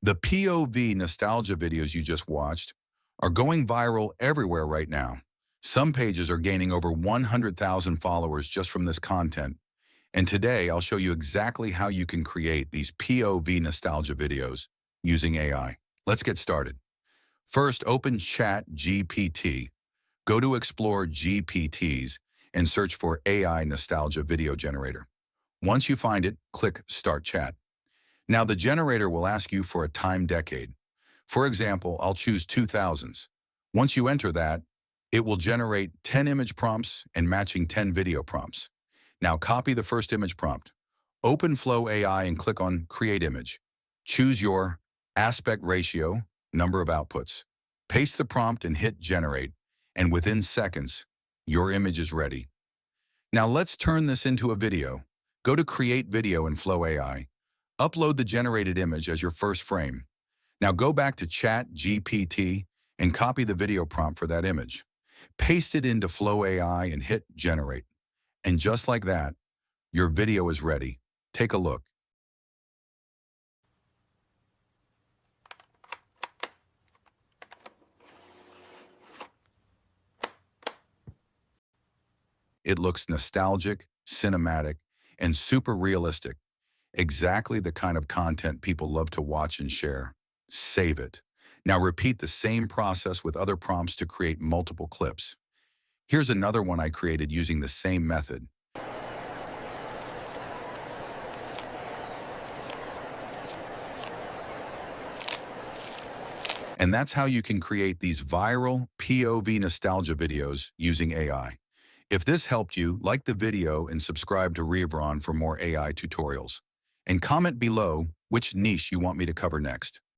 The POV nostalgia videos you just watched are going viral everywhere right now. Some pages are gaining over 100,000 followers just from this content. And today I'll show you exactly how you can create these POV nostalgia videos using AI. Let's get started. First, open Chat GPT. Go to Explore GPTs and search for AI Nostalgia Video Generator. Once you find it, click Start Chat. Now the generator will ask you for a time decade. For example, I'll choose 2000s. Once you enter that, it will generate 10 image prompts and matching 10 video prompts. Now copy the first image prompt. Open Flow AI and click on Create Image. Choose your aspect ratio, number of outputs. Paste the prompt and hit Generate, and within seconds, your image is ready. Now let's turn this into a video. Go to Create Video in Flow AI. Upload the generated image as your first frame. Now go back to Chat GPT and copy the video prompt for that image. Paste it into Flow AI and hit Generate. And just like that, your video is ready. Take a look. It looks nostalgic, cinematic, and super realistic. Exactly the kind of content people love to watch and share. Save it. Now repeat the same process with other prompts to create multiple clips. Here's another one I created using the same method. And that's how you can create these viral POV nostalgia videos using AI. If this helped you, like the video and subscribe to Reavron for more AI tutorials. And comment below which niche you want me to cover next.